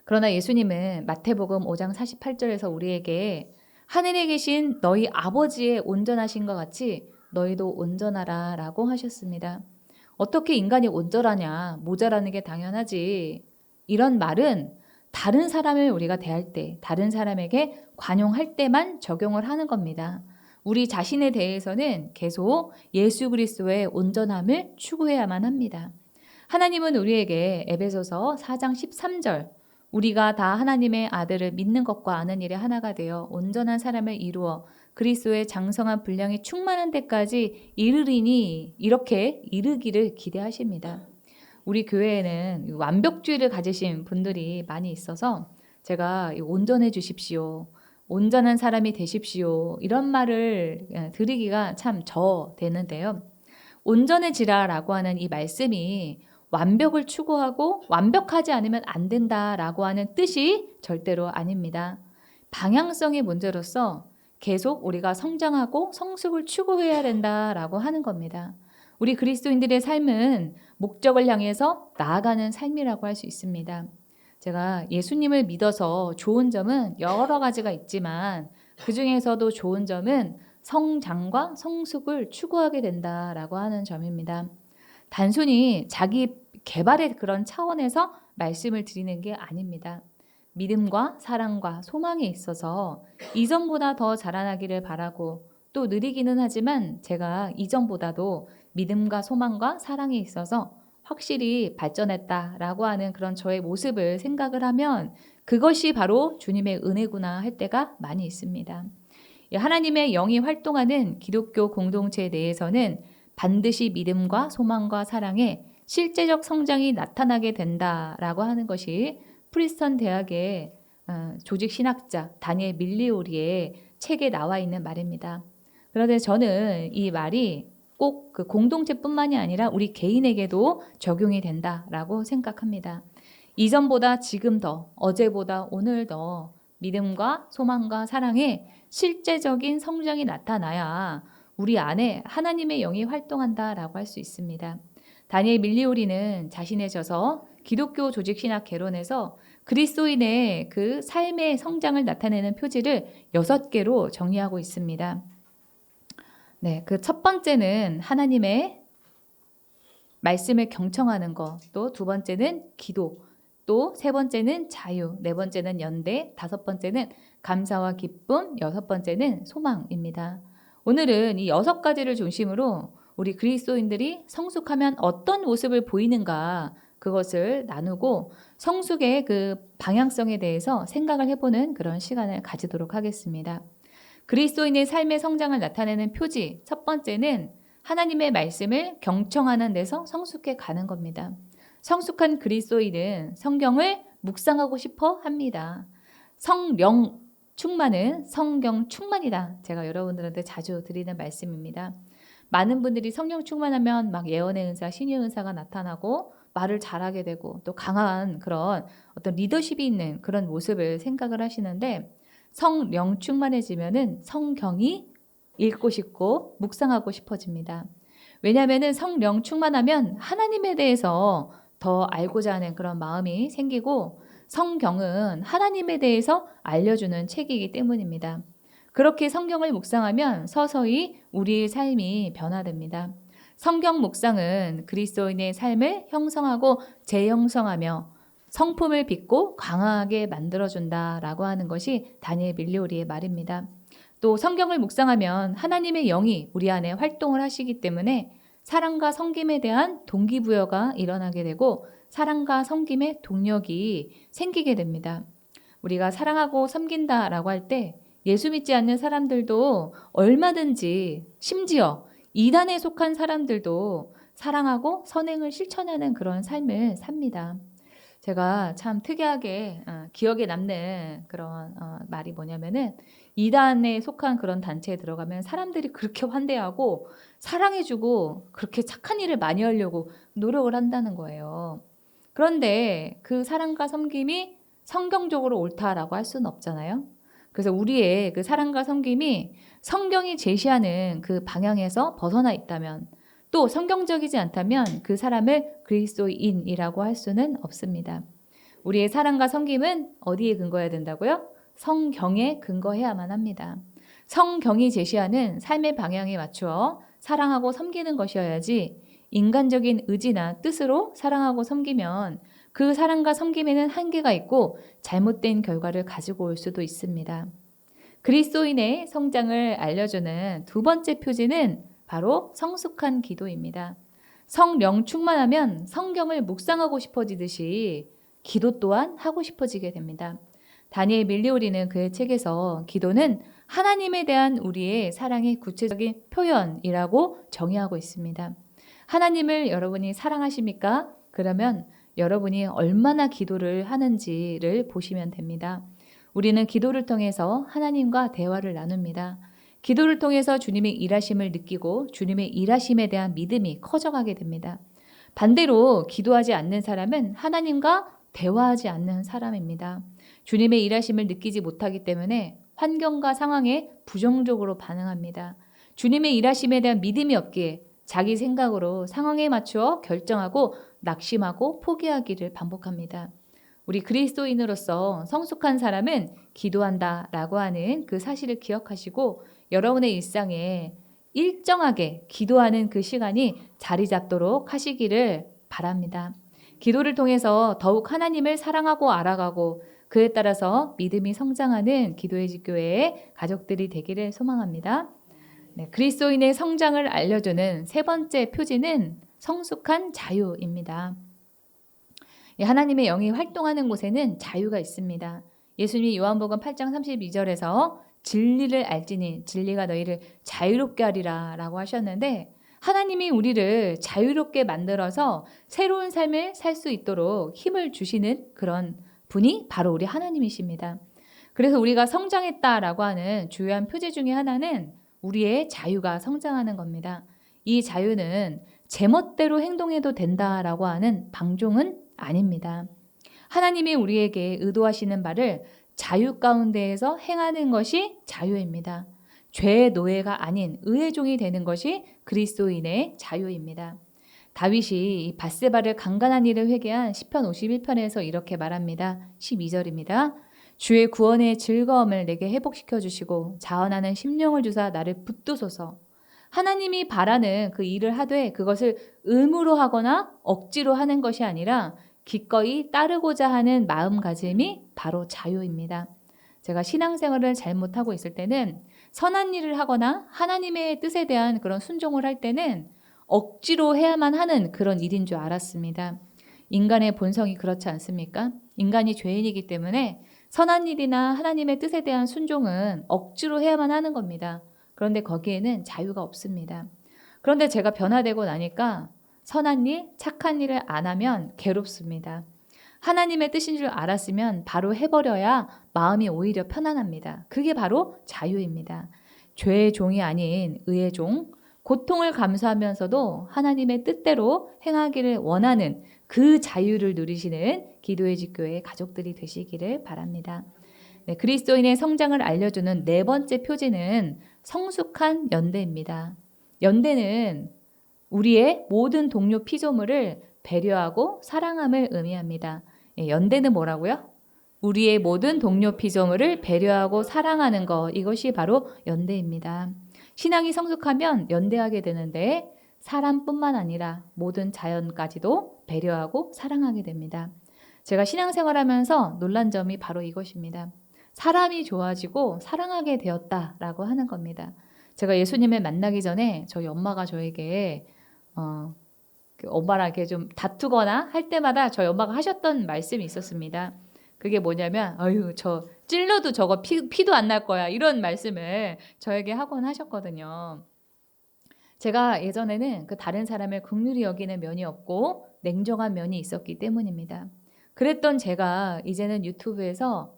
그러나 예수님은 마태복음 5장 48절에서 우리에게 하늘에 계신 너희 아버지의 온전하신 것 같이 너희도 온전하라 라고 하셨습니다. 어떻게 인간이 온전하냐? 모자라는 게 당연하지. 이런 말은 다른 사람을 우리가 대할 때, 다른 사람에게 관용할 때만 적용을 하는 겁니다. 우리 자신에 대해서는 계속 예수 그리스도의 온전함을 추구해야만 합니다. 하나님은 우리에게 에베소서 4장 13절 우리가 다 하나님의 아들을 믿는 것과 아는 일에 하나가 되어 온전한 사람을 이루어 그리스도의 장성한 분량이 충만한 데까지 이르리니 이렇게 이르기를 기대하십니다. 우리 교회에는 완벽주의를 가지신 분들이 많이 있어서 제가 온전해 주십시오. 온전한 사람이 되십시오. 이런 말을 드리기가 참 저되는데요. 온전해지라라고 하는 이 말씀이 완벽을 추구하고 완벽하지 않으면 안 된다라고 하는 뜻이 절대로 아닙니다. 방향성의 문제로서 계속 우리가 성장하고 성숙을 추구해야 된다라고 하는 겁니다. 우리 그리스도인들의 삶은 목적을 향해서 나아가는 삶이라고 할 수 있습니다. 제가 예수님을 믿어서 좋은 점은 여러 가지가 있지만 그 중에서도 좋은 점은 성장과 성숙을 추구하게 된다라고 하는 점입니다. 단순히 자기 개발의 그런 차원에서 말씀을 드리는 게 아닙니다. 믿음과 사랑과 소망에 있어서 이전보다 더 자라나기를 바라고 또 느리기는 하지만 제가 이전보다도 믿음과 소망과 사랑에 있어서 확실히 발전했다라고 하는 그런 저의 모습을 생각을 하면 그것이 바로 주님의 은혜구나 할 때가 많이 있습니다. 하나님의 영이 활동하는 기독교 공동체 내에서는 반드시 믿음과 소망과 사랑에 실제적 성장이 나타나게 된다라고 하는 것이 프리스턴 대학의 조직 신학자 다니엘 밀리오리의 책에 나와 있는 말입니다. 그런데 저는 이 말이 꼭 그 공동체뿐만이 아니라 우리 개인에게도 적용이 된다라고 생각합니다. 이전보다 지금 더, 어제보다 오늘 더 믿음과 소망과 사랑에 실제적인 성장이 나타나야 우리 안에 하나님의 영이 활동한다라고 할 수 있습니다. 다니엘 밀리오리는 자신의 저서 기독교 조직신학 개론에서 그리스도인의 그 삶의 성장을 나타내는 표지를 6개로 정리하고 있습니다. 네, 그 첫 번째는 하나님의 말씀을 경청하는 것, 또 두 번째는 기도, 또 세 번째는 자유, 네 번째는 연대, 다섯 번째는 감사와 기쁨, 여섯 번째는 소망입니다. 오늘은 이 6가지를 중심으로 우리 그리스도인들이 성숙하면 어떤 모습을 보이는가 그것을 나누고 성숙의 그 방향성에 대해서 생각을 해보는 그런 시간을 가지도록 하겠습니다. 그리스도인의 삶의 성장을 나타내는 표지, 첫 번째는 하나님의 말씀을 경청하는 데서 성숙해 가는 겁니다. 성숙한 그리스도인은 성경을 묵상하고 싶어 합니다. 성령 충만은 성경 충만이다. 제가 여러분들한테 자주 드리는 말씀입니다. 많은 분들이 성령 충만하면 막 예언의 은사, 신의 은사가 나타나고 말을 잘하게 되고 또 강한 그런 어떤 리더십이 있는 그런 모습을 생각을 하시는데 성령 충만해지면은 성경이 읽고 싶고 묵상하고 싶어집니다. 왜냐하면은 성령 충만하면 하나님에 대해서 더 알고자 하는 그런 마음이 생기고 성경은 하나님에 대해서 알려주는 책이기 때문입니다. 그렇게 성경을 묵상하면 서서히 우리의 삶이 변화됩니다. 성경 묵상은 그리스도인의 삶을 형성하고 재형성하며 성품을 빚고 강하게 만들어준다라고 하는 것이 다니엘 밀리오리의 말입니다. 또 성경을 묵상하면 하나님의 영이 우리 안에 활동을 하시기 때문에 사랑과 섬김에 대한 동기부여가 일어나게 되고 사랑과 섬김의 동력이 생기게 됩니다. 우리가 사랑하고 섬긴다라고 할 때 예수 믿지 않는 사람들도 얼마든지 심지어 이단에 속한 사람들도 사랑하고 선행을 실천하는 그런 삶을 삽니다. 제가 참 특이하게 기억에 남는 그런 말이 뭐냐면은 이단에 속한 그런 단체에 들어가면 사람들이 그렇게 환대하고 사랑해주고 그렇게 착한 일을 많이 하려고 노력을 한다는 거예요. 그런데 그 사랑과 섬김이 성경적으로 옳다라고 할 수는 없잖아요. 그래서 우리의 그 사랑과 섬김이 성경이 제시하는 그 방향에서 벗어나 있다면 또 성경적이지 않다면 그 사람을 그리스도인이라고 할 수는 없습니다. 우리의 사랑과 섬김은 어디에 근거해야 된다고요? 성경에 근거해야만 합니다. 성경이 제시하는 삶의 방향에 맞추어 사랑하고 섬기는 것이어야지 인간적인 의지나 뜻으로 사랑하고 섬기면 그 사랑과 섬김에는 한계가 있고 잘못된 결과를 가지고 올 수도 있습니다. 그리스도인의 성장을 알려주는 두 번째 표지는 바로 성숙한 기도입니다. 성령 충만하면 성경을 묵상하고 싶어지듯이 기도 또한 하고 싶어지게 됩니다. 다니엘 밀리오리는 그의 책에서 기도는 하나님에 대한 우리의 사랑의 구체적인 표현이라고 정의하고 있습니다. 하나님을 여러분이 사랑하십니까? 그러면 여러분이 얼마나 기도를 하는지를 보시면 됩니다. 우리는 기도를 통해서 하나님과 대화를 나눕니다. 기도를 통해서 주님의 일하심을 느끼고 주님의 일하심에 대한 믿음이 커져가게 됩니다. 반대로 기도하지 않는 사람은 하나님과 대화하지 않는 사람입니다. 주님의 일하심을 느끼지 못하기 때문에 환경과 상황에 부정적으로 반응합니다. 주님의 일하심에 대한 믿음이 없기에 자기 생각으로 상황에 맞추어 결정하고 낙심하고 포기하기를 반복합니다. 우리 그리스도인으로서 성숙한 사람은 기도한다라고 하는 그 사실을 기억하시고 여러분의 일상에 일정하게 기도하는 그 시간이 자리 잡도록 하시기를 바랍니다. 기도를 통해서 더욱 하나님을 사랑하고 알아가고 그에 따라서 믿음이 성장하는 기도의 집교회의 가족들이 되기를 소망합니다. 그리스도인의 성장을 알려주는 세 번째 표지는 성숙한 자유입니다. 하나님의 영이 활동하는 곳에는 자유가 있습니다. 예수님이 요한복음 8장 32절에서 진리를 알지니 진리가 너희를 자유롭게 하리라 라고 하셨는데 하나님이 우리를 자유롭게 만들어서 새로운 삶을 살 수 있도록 힘을 주시는 그런 분이 바로 우리 하나님이십니다. 그래서 우리가 성장했다라고 하는 주요한 표제 중에 하나는 우리의 자유가 성장하는 겁니다. 이 자유는 제멋대로 행동해도 된다라고 하는 방종은 아닙니다. 하나님이 우리에게 의도하시는 바를 자유 가운데에서 행하는 것이 자유입니다. 죄의 노예가 아닌 의의 종이 되는 것이 그리스도인의 자유입니다. 다윗이 이 밧세바를 강간한 일을 회개한 시편 51편에서 이렇게 말합니다. 12절입니다. 주의 구원의 즐거움을 내게 회복시켜 주시고 자원하는 심령을 주사 나를 붙드소서. 하나님이 바라는 그 일을 하되 그것을 의무로 하거나 억지로 하는 것이 아니라 기꺼이 따르고자 하는 마음가짐이 바로 자유입니다. 제가 신앙생활을 잘못하고 있을 때는 선한 일을 하거나 하나님의 뜻에 대한 그런 순종을 할 때는 억지로 해야만 하는 그런 일인 줄 알았습니다. 인간의 본성이 그렇지 않습니까? 인간이 죄인이기 때문에 선한 일이나 하나님의 뜻에 대한 순종은 억지로 해야만 하는 겁니다. 그런데 거기에는 자유가 없습니다. 그런데 제가 변화되고 나니까 선한 일, 착한 일을 안 하면 괴롭습니다. 하나님의 뜻인 줄 알았으면 바로 해버려야 마음이 오히려 편안합니다. 그게 바로 자유입니다. 죄의 종이 아닌 의의 종, 고통을 감수하면서도 하나님의 뜻대로 행하기를 원하는 그 자유를 누리시는 기도의 집교회 가족들이 되시기를 바랍니다. 그리스도인의 성장을 알려주는 네 번째 표지는 성숙한 연대입니다. 연대는 우리의 모든 동료 피조물을 배려하고 사랑함을 의미합니다. 연대는 뭐라고요? 우리의 모든 동료 피조물을 배려하고 사랑하는 것, 이것이 바로 연대입니다. 신앙이 성숙하면 연대하게 되는데 사람뿐만 아니라 모든 자연까지도 배려하고 사랑하게 됩니다. 제가 신앙생활하면서 놀란 점이 바로 이것입니다. 사람이 좋아지고 사랑하게 되었다라고 하는 겁니다. 제가 예수님을 만나기 전에 저희 엄마가 저에게 엄마랑 이렇게 좀 다투거나 할 때마다 저희 엄마가 하셨던 말씀이 있었습니다. 그게 뭐냐면 저 찔러도 저거 피도 안 날 거야 이런 말씀을 저에게 하곤 하셨거든요. 제가 예전에는 그 다른 사람을 긍휼히 여기는 면이 없고 냉정한 면이 있었기 때문입니다. 그랬던 제가 이제는 유튜브에서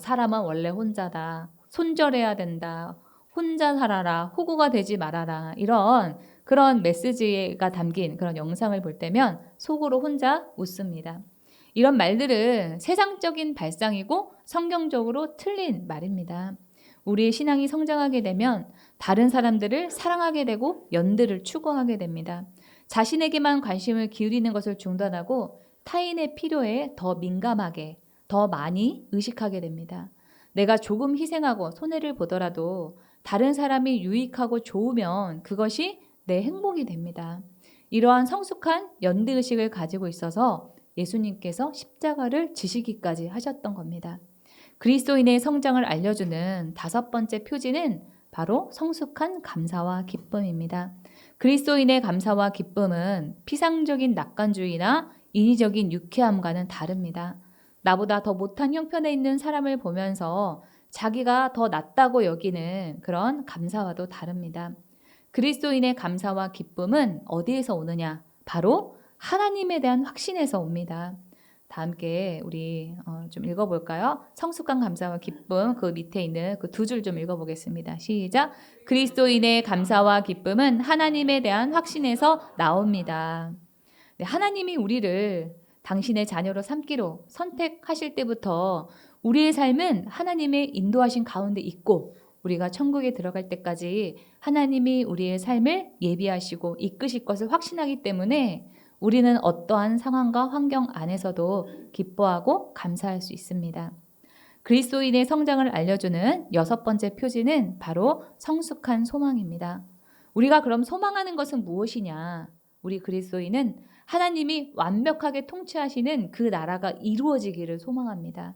사람은 원래 혼자다, 손절해야 된다, 혼자 살아라, 호구가 되지 말아라 이런 그런 메시지가 담긴 그런 영상을 볼 때면 속으로 혼자 웃습니다. 이런 말들은 세상적인 발상이고 성경적으로 틀린 말입니다. 우리의 신앙이 성장하게 되면 다른 사람들을 사랑하게 되고 연대를 추구하게 됩니다. 자신에게만 관심을 기울이는 것을 중단하고 타인의 필요에 더 민감하게, 더 많이 의식하게 됩니다. 내가 조금 희생하고 손해를 보더라도 다른 사람이 유익하고 좋으면 그것이 내 행복이 됩니다. 이러한 성숙한 연대의식을 가지고 있어서 예수님께서 십자가를 지시기까지 하셨던 겁니다. 그리스도인의 성장을 알려주는 5번째 표지는 바로 성숙한 감사와 기쁨입니다. 그리스도인의 감사와 기쁨은 피상적인 낙관주의나 인위적인 유쾌함과는 다릅니다. 나보다 더 못한 형편에 있는 사람을 보면서 자기가 더 낫다고 여기는 그런 감사와도 다릅니다. 그리스도인의 감사와 기쁨은 어디에서 오느냐? 바로 하나님에 대한 확신에서 옵니다. 다 함께 우리 좀 읽어볼까요? 성숙한 감사와 기쁨, 그 밑에 있는 그 2줄 좀 읽어보겠습니다. 시작. 그리스도인의 감사와 기쁨은 하나님에 대한 확신에서 나옵니다. 네, 하나님이 우리를 당신의 자녀로 삼기로 선택하실 때부터 우리의 삶은 하나님의 인도하신 가운데 있고 우리가 천국에 들어갈 때까지 하나님이 우리의 삶을 예비하시고 이끄실 것을 확신하기 때문에 우리는 어떠한 상황과 환경 안에서도 기뻐하고 감사할 수 있습니다. 그리스도인의 성장을 알려주는 6번째 표지는 바로 성숙한 소망입니다. 우리가 그럼 소망하는 것은 무엇이냐? 우리 그리스도인은 하나님이 완벽하게 통치하시는 그 나라가 이루어지기를 소망합니다.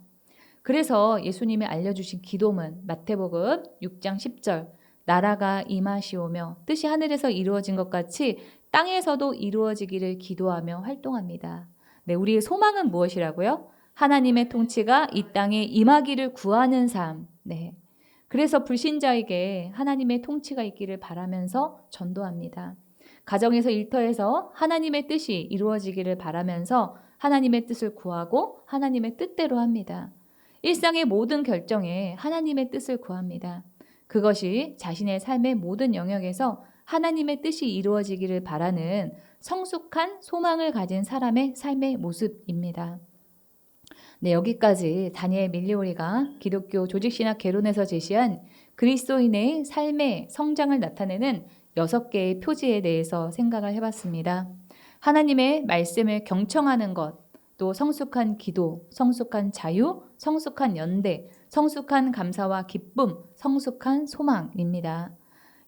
그래서 예수님이 알려주신 기도문 마태복음 6장 10절 나라가 임하시오며 뜻이 하늘에서 이루어진 것 같이 땅에서도 이루어지기를 기도하며 활동합니다. 네, 우리의 소망은 무엇이라고요? 하나님의 통치가 이 땅에 임하기를 구하는 삶. 네. 그래서 불신자에게 하나님의 통치가 있기를 바라면서 전도합니다. 가정에서 일터에서 하나님의 뜻이 이루어지기를 바라면서 하나님의 뜻을 구하고 하나님의 뜻대로 합니다. 일상의 모든 결정에 하나님의 뜻을 구합니다. 그것이 자신의 삶의 모든 영역에서 하나님의 뜻이 이루어지기를 바라는 성숙한 소망을 가진 사람의 삶의 모습입니다. 네, 여기까지 다니엘 밀리오리가 기독교 조직신학 개론에서 제시한 그리스도인의 삶의 성장을 나타내는 6개의 표지에 대해서 생각을 해봤습니다. 하나님의 말씀을 경청하는 것, 또 성숙한 기도, 성숙한 자유, 성숙한 연대, 성숙한 감사와 기쁨, 성숙한 소망입니다.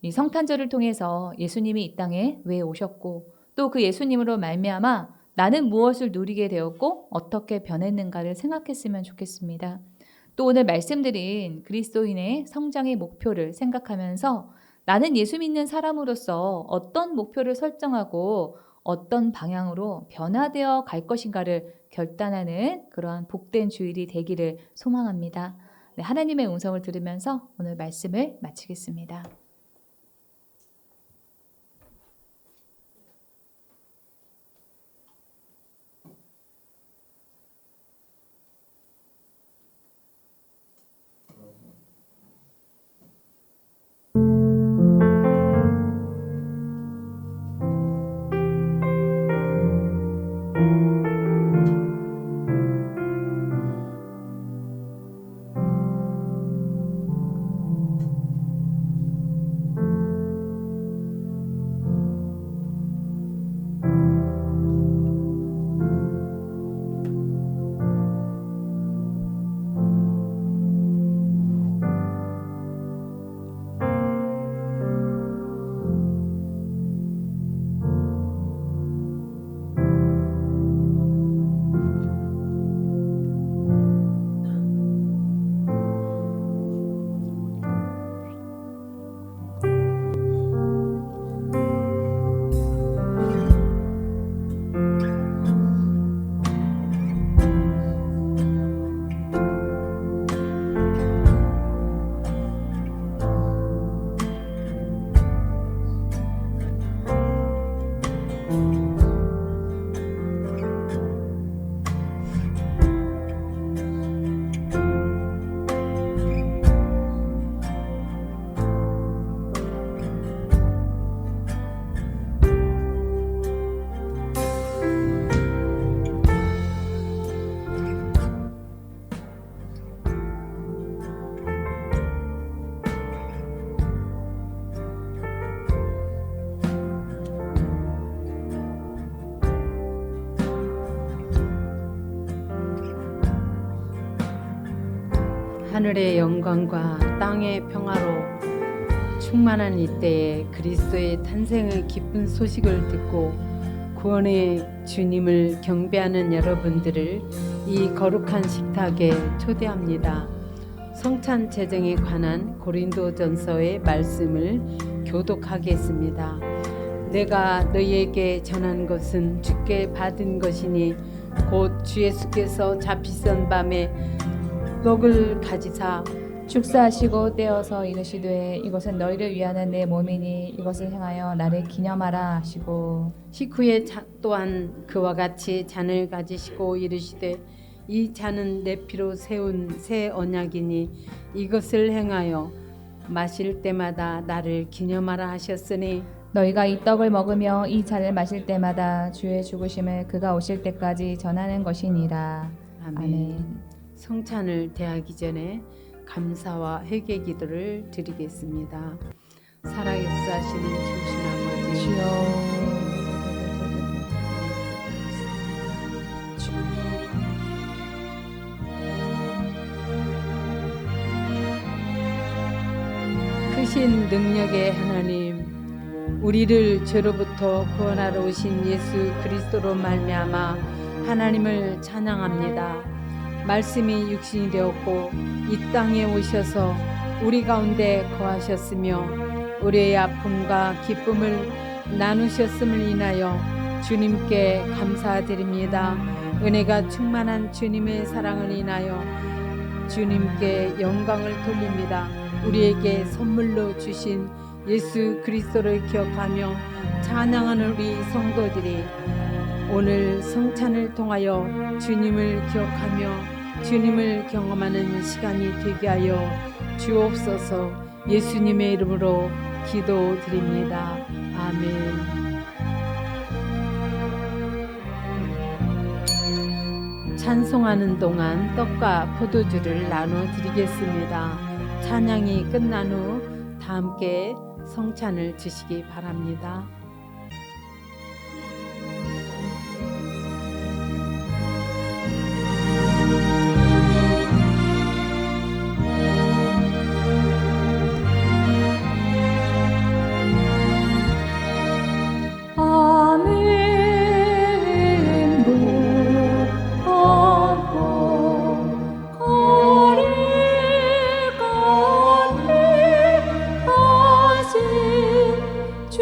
이 성탄절을 통해서 예수님이 이 땅에 왜 오셨고 또 그 예수님으로 말미암아 나는 무엇을 누리게 되었고 어떻게 변했는가를 생각했으면 좋겠습니다. 또 오늘 말씀드린 그리스도인의 성장의 목표를 생각하면서 나는 예수 믿는 사람으로서 어떤 목표를 설정하고 어떤 방향으로 변화되어 갈 것인가를 결단하는 그러한 복된 주일이 되기를 소망합니다. 네, 하나님의 음성을 들으면서 오늘 말씀을 마치겠습니다. 하늘의 영광과 땅의 평화로 충만한 이때에 그리스도의 탄생의 기쁜 소식을 듣고 구원의 주님을 경배하는 여러분들을 이 거룩한 식탁에 초대합니다. 성찬 제정에 관한 고린도전서의 말씀을 교독하겠습니다. 내가 너희에게 전한 것은 주께 받은 것이니 곧 주 예수께서 잡히던 밤에 떡을 가지사 축사하시고 떼어서 이르시되 이것은 너희를 위하는 내 몸이니 이것을 행하여 나를 기념하라 하시고 식후에 또한 그와 같이 잔을 가지시고 이르시되 이 잔은 내 피로 세운 새 언약이니 이것을 행하여 마실 때마다 나를 기념하라 하셨으니 너희가 이 떡을 먹으며 이 잔을 마실 때마다 주의 죽으심을 그가 오실 때까지 전하는 것이니라. 아멘. 성찬을 대하기 전에 감사와 회개 기도를 드리겠습니다. 살아 역사하시는 주신 아버지 주여 크신 능력의 하나님, 우리를 죄로부터 구원하러 오신 예수 그리스도로 말미암아 하나님을 찬양합니다. 말씀이 육신이 되었고 이 땅에 오셔서 우리 가운데 거하셨으며 우리의 아픔과 기쁨을 나누셨음을 인하여 주님께 감사드립니다. 은혜가 충만한 주님의 사랑을 인하여 주님께 영광을 돌립니다. 우리에게 선물로 주신 예수 그리스도를 기억하며 찬양하는 우리 성도들이 오늘 성찬을 통하여 주님을 기억하며 주님을 경험하는 시간이 되게 하여 주옵소서. 예수님의 이름으로 기도드립니다. 아멘. 찬송하는 동안 떡과 포도주를 나눠 드리겠습니다. 찬양이 끝난 후 다 함께 성찬을 드시기 바랍니다. 아멘. 무엇고 거리 가득 하신 주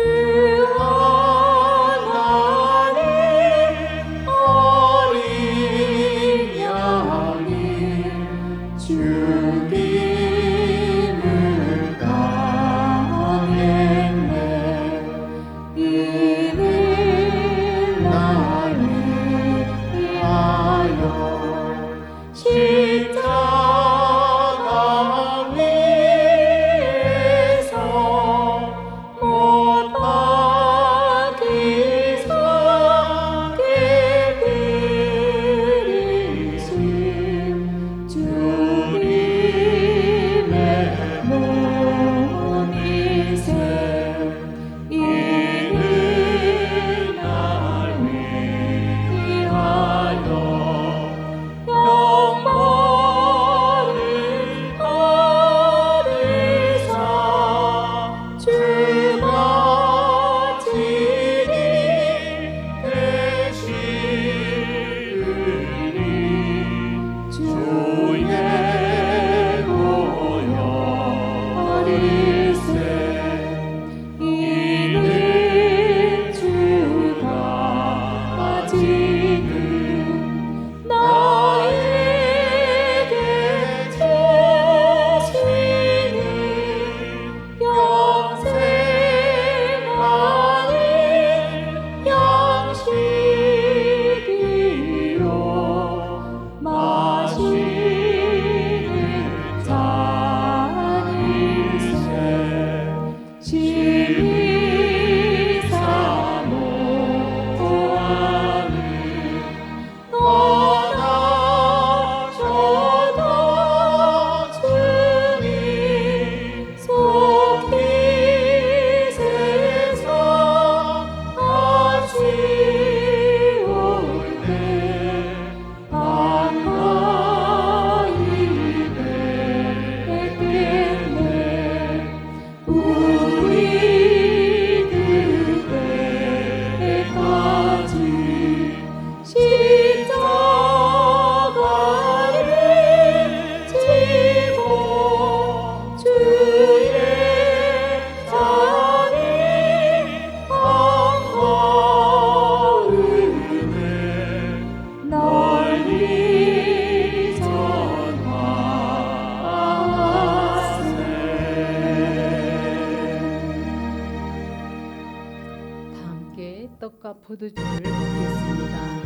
떡과 포도주를 먹겠습니다.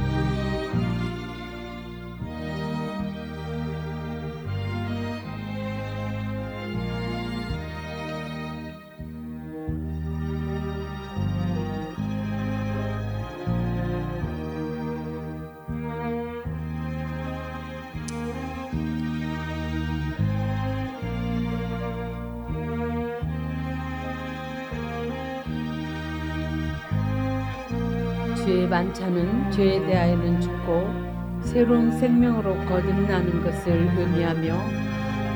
주의 만찬은 죄에 대하여는 죽고 새로운 생명으로 거듭나는 것을 의미하며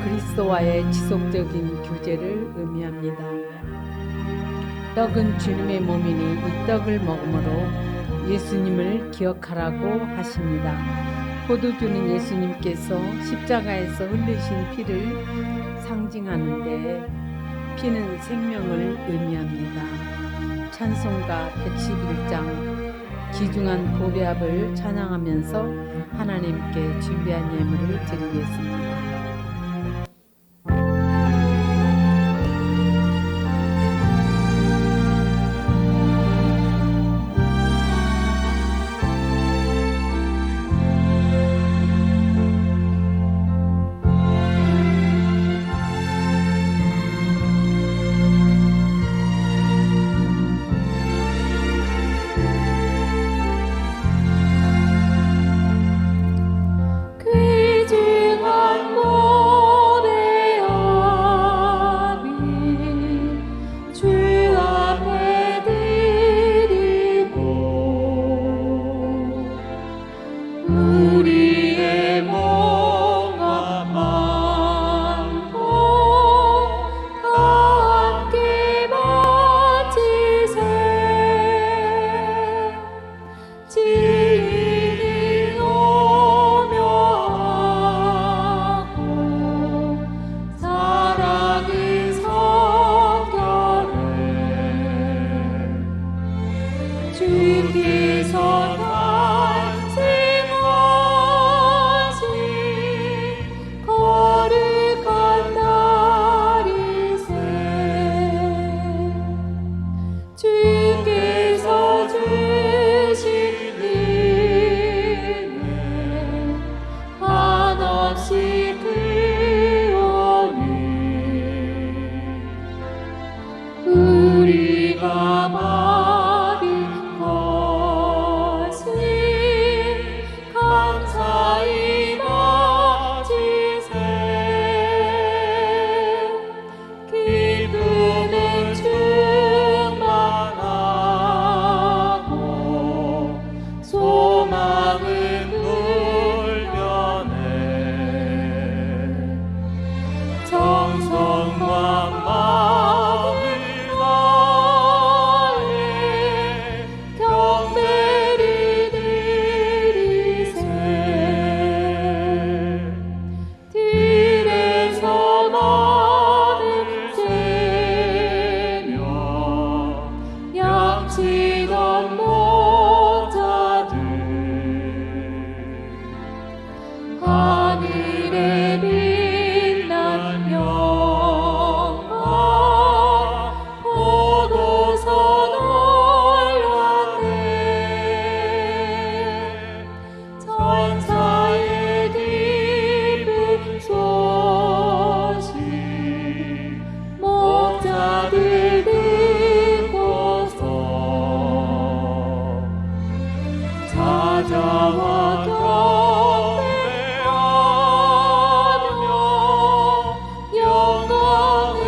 그리스도와의 지속적인 교제를 의미합니다. 떡은 주님의 몸이니 이 떡을 먹음으로 예수님을 기억하라고 하십니다. 포도주는 예수님께서 십자가에서 흘리신 피를 상징하는데 피는 생명을 의미합니다. 찬송가 111장 귀중한 보배압을 찬양하면서 하나님께 준비한 예물을 드리겠습니다. 귀중한 보배압이 주 앞에 드리고 우리의 몸과 마음도 다 함께 바치세. 진리를 오며 하고 사랑을 성결해 주께서 탄생하신 거룩한 날이세. 주께서 주신 은혜 한없이 크오니 우리가 받은 것을 감사히 바치세. 기쁨은 충만하고 소망은 불변해. 정성과 마음을 다해 경배를 드리세. 들에서 나는 새며 양치던 목자들 하늘에 빛난 영광 보고서 놀랐네. 천사의 기쁜 소식 목자들 듣고서 찾아와 경배하며 영광을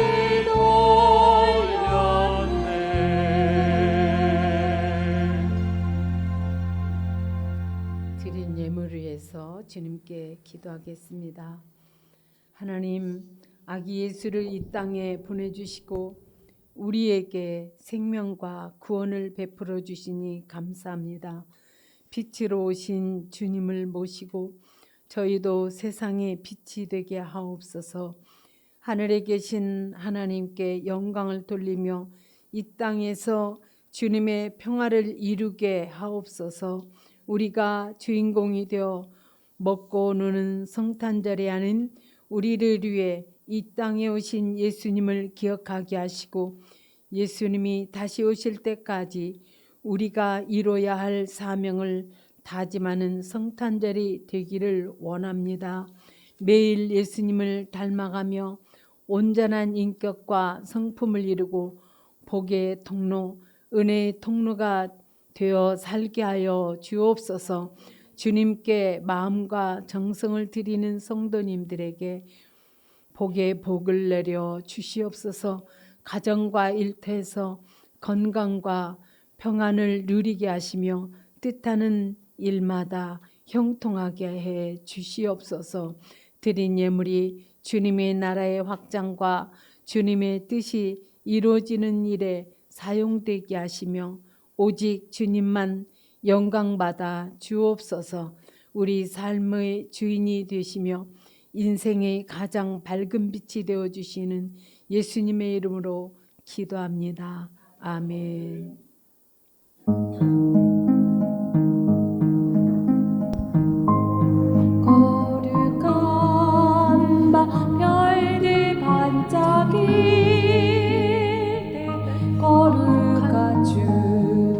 돌렸네. 드린 예물을 위해서 주님께 기도하겠습니다. 하나님, 아기 예수를 이 땅에 보내주시고 우리에게 생명과 구원을 베풀어 주시니 감사합니다. 빛으로 오신 주님을 모시고 저희도 세상의 빛이 되게 하옵소서. 하늘에 계신 하나님께 영광을 돌리며 이 땅에서 주님의 평화를 이루게 하옵소서. 우리가 주인공이 되어 먹고 노는 성탄절이 아닌 우리를 위해 이 땅에 오신 예수님을 기억하게 하시고 예수님이 다시 오실 때까지 우리가 이뤄야 할 사명을 다짐하는 성탄절이 되기를 원합니다. 매일 예수님을 닮아가며 온전한 인격과 성품을 이루고 복의 통로, 은혜의 통로가 되어 살게 하여 주옵소서. 주님께 마음과 정성을 드리는 성도님들에게 복의 복을 내려 주시옵소서. 가정과 일터에서 건강과 평안을 누리게 하시며 뜻하는 일마다 형통하게 해 주시옵소서. 드린 예물이 주님의 나라의 확장과 주님의 뜻이 이루어지는 일에 사용되게 하시며 오직 주님만 영광받아 주옵소서. 우리 삶의 주인이 되시며 인생의 가장 밝은 빛이 되어주시는 예수님의 이름으로 기도합니다. 아멘. 거룩한 밤 별들 반짝일 때 거룩한 주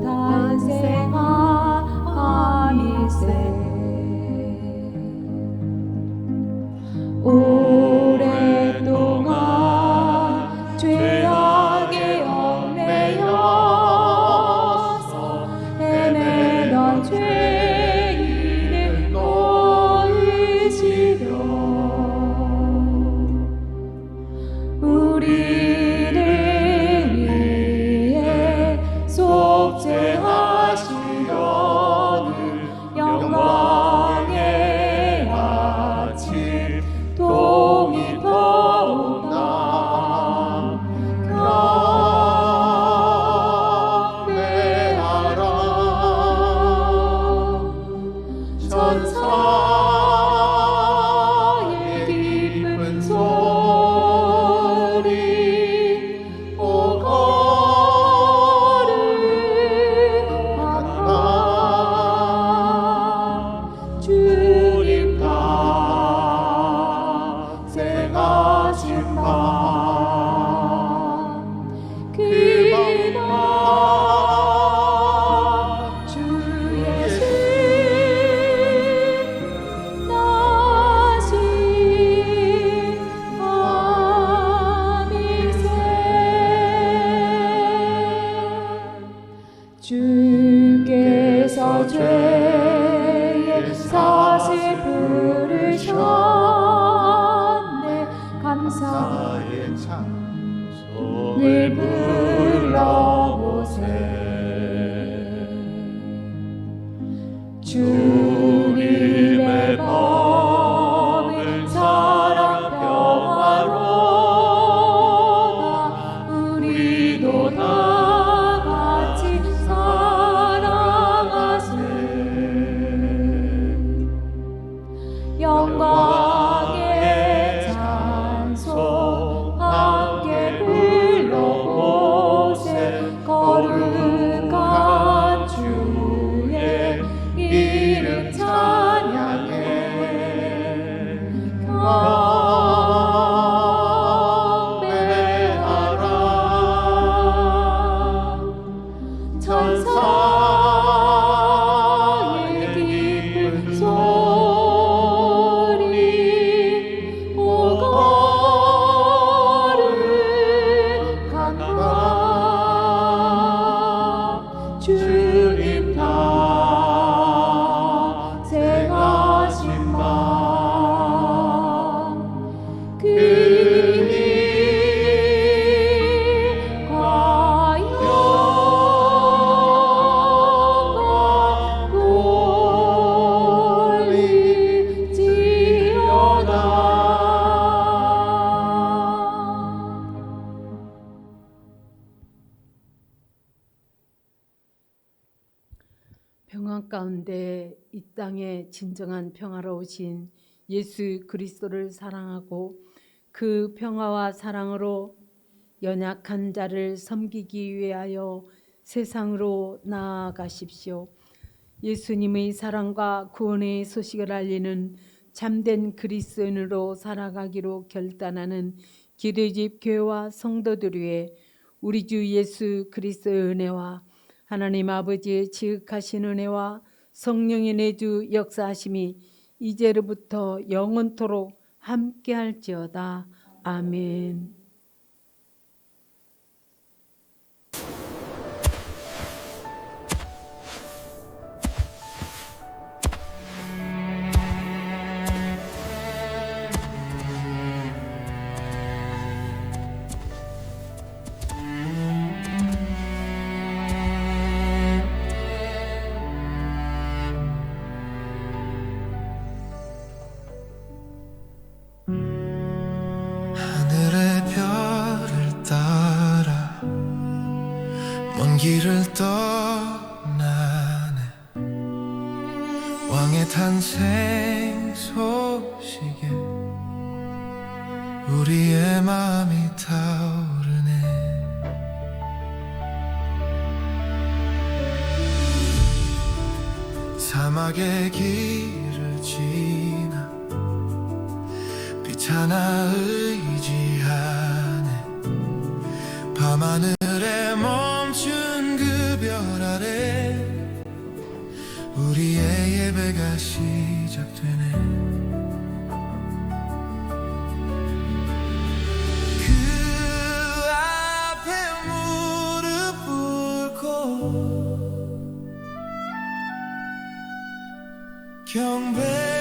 탄생함일세. 오랫동안 죄악에 얽매여서 헤매던 죄인을 도우시려 우리를 위해 속죄하시려는 영광의 아침 동이 떠온다. 경배하라. 천사의 기쁜 소리 오 거룩하다. 주님 탄생하신 밤 그밤 주 예수 나신 밤일세. 주께서 죄의 사실 부르셨네. 감사의 찬송을 불러보세. 주님의 법은 사랑 평화로다. 우리도 다 같이 사랑하세. 영광의 찬송 함께 불러보세. 거룩한 주의 이름 찬양해. 경배하라. 천사의 기쁜 소리 오 거룩한 밤 주님 탄생하신 밤 그니 과연 평안 가운데 이 땅에 진정한 평화로 오신 예수 그리스도를 사랑하고 그 평화와 사랑으로 연약한 자를 섬기기 위하여 세상으로 나아가십시오. 예수님의 사랑과 구원의 소식을 알리는 참된 그리스도인으로 살아가기로 결단하는 기도집 교회와 성도들 위해 우리 주 예수 그리스도의 은혜와 하나님 아버지의 지극하신 은혜와 성령의 내주 역사하심이 이제로부터 영원토록 함께할지어다. 아멘. 하늘의 별을 따라 먼 길을 떠나네. 왕의 탄생 소식에 우리의 마음이 타오르네. 사막의 길을 지나 빛 하나 의지하네. 밤하늘에 멈춘 그 별 아래 우리의 예배가 시작되네. 그 앞에 무릎 꿇고 경배